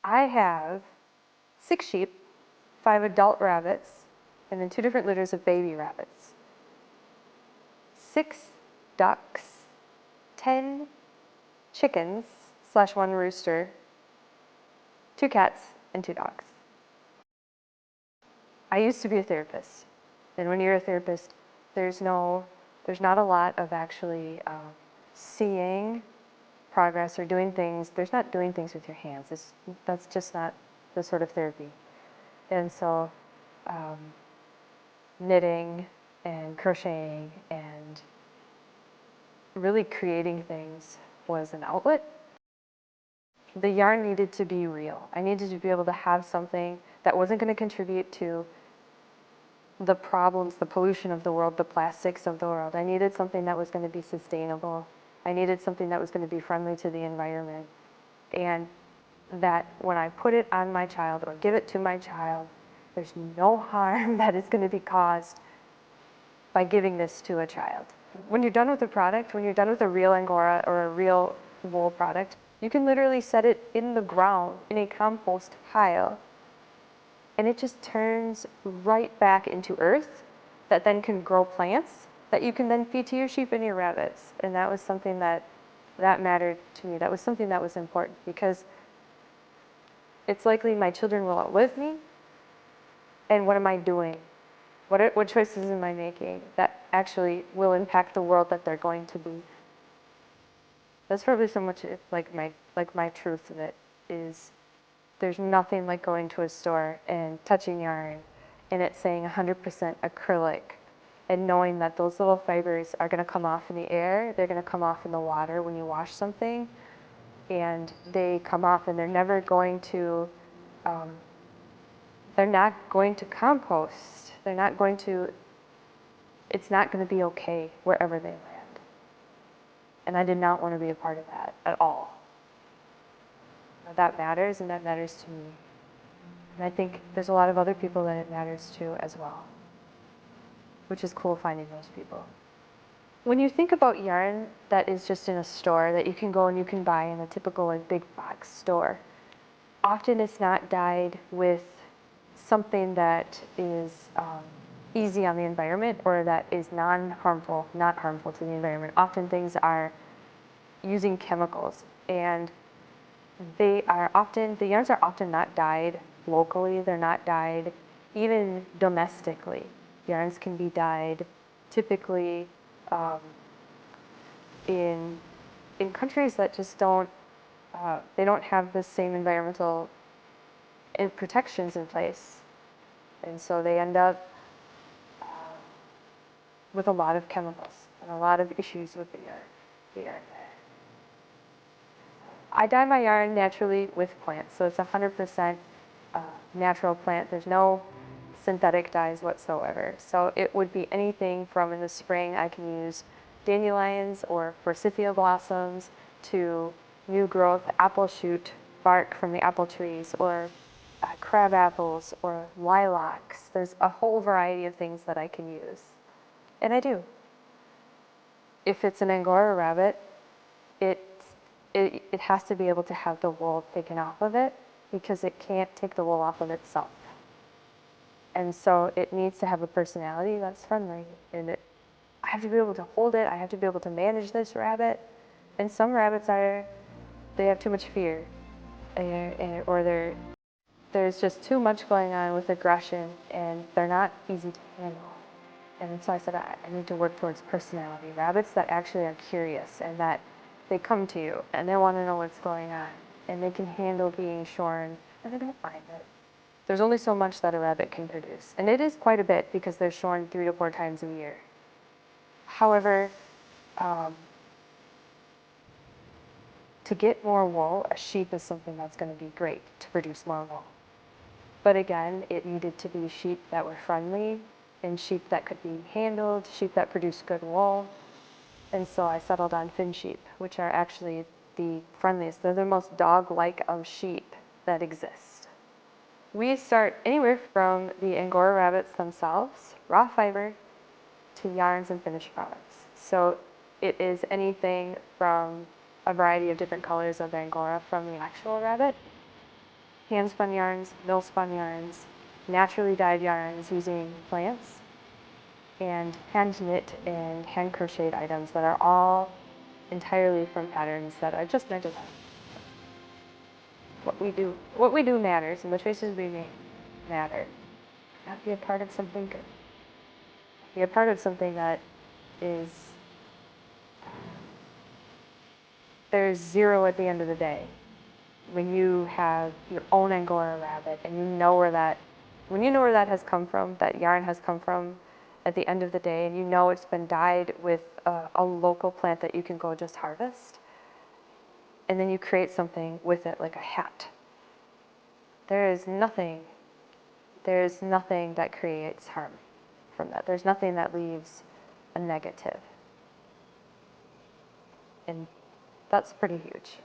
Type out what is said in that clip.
I have 6 sheep, 5 adult rabbits, and then 2 different litters of baby rabbits, 6 ducks, 10 chickens / 1 rooster, 2 cats, and 2 dogs. I used to be a therapist, and when you're a therapist, there's not a lot of actually seeing progress or doing things. There's not doing things with your hands. That's just not the sort of therapy. And so knitting and crocheting and really creating things was an outlet. The yarn needed to be real. I needed to be able to have something that wasn't going to contribute to the problems, the pollution of the world, the plastics of the world. I needed something that was going to be sustainable. I needed something that was going to be friendly to the environment, and that when I put it on my child or give it to my child, there's no harm that is going to be caused by giving this to a child. When you're done with a product, when you're done with a real angora or a real wool product, you can literally set it in the ground in a compost pile, and it just turns right back into earth that then can grow plants that you can then feed to your sheep and your rabbits. And that was something that mattered to me. That was something that was important, because it's likely my children will outlive me, and what am I doing? What choices am I making that actually will impact the world that they're going to be? That's probably so much like my truth of it is, there's nothing like going to a store and touching yarn and it saying 100% acrylic, and knowing that those little fibers are going to come off in the air, they're going to come off in the water when you wash something, and they come off and they're never going to, they're not going to compost. They're not going to, it's not going to be okay wherever they land. And I did not want to be a part of that at all. That matters, and that matters to me. And I think there's a lot of other people that it matters to as well, which is cool finding those people. When you think about yarn that is just in a store that you can go and you can buy in a typical like big box store, often it's not dyed with something that is easy on the environment or that is not harmful to the environment. Often things are using chemicals, and the yarns are often not dyed locally. They're not dyed even domestically. Yarns can be dyed typically in countries that just don't have the same environmental protections in place, and so they end up with a lot of chemicals and a lot of issues with the yarn. I dye my yarn naturally with plants, so it's 100% natural plant. There's no synthetic dyes whatsoever. So it would be anything from, in the spring, I can use dandelions or forsythia blossoms, to new growth apple shoot bark from the apple trees, or crab apples or lilacs. There's a whole variety of things that I can use, and I do. If it's an angora rabbit, it has to be able to have the wool taken off of it, because it can't take the wool off of itself. And so it needs to have a personality that's friendly, and I have to be able to hold it. I have to be able to manage this rabbit. And some rabbits they have too much fear, or there's just too much going on with aggression, and they're not easy to handle. And so I said, I need to work towards personality. Rabbits that actually are curious, and that they come to you and they want to know what's going on, and they can handle being shorn, and they don't mind it. There's only so much that a rabbit can produce, and it is quite a bit because they're shorn 3 to 4 times a year. However, to get more wool, a sheep is something that's going to be great to produce more wool. But again, it needed to be sheep that were friendly, and sheep that could be handled, sheep that produced good wool. And so I settled on fin sheep, which are actually the friendliest. They're the most dog-like of sheep that exist. We start anywhere from the angora rabbits themselves, raw fiber, to yarns and finished products. So it is anything from a variety of different colors of angora from the actual rabbit, hand spun yarns, mill spun yarns, naturally dyed yarns using plants, and hand knit and hand crocheted items that are all entirely from patterns that I just meant to have. What we do matters, and the choices we make matter. Not be a part of something good. Be a part of something that is, there's zero at the end of the day. When you have your own angora rabbit and you know where that, when you know where that has come from, that yarn has come from at the end of the day, and you know it's been dyed with a local plant that you can go just harvest, and then you create something with it like a hat. There's nothing that creates harm from that. There's nothing that leaves a negative. And that's pretty huge.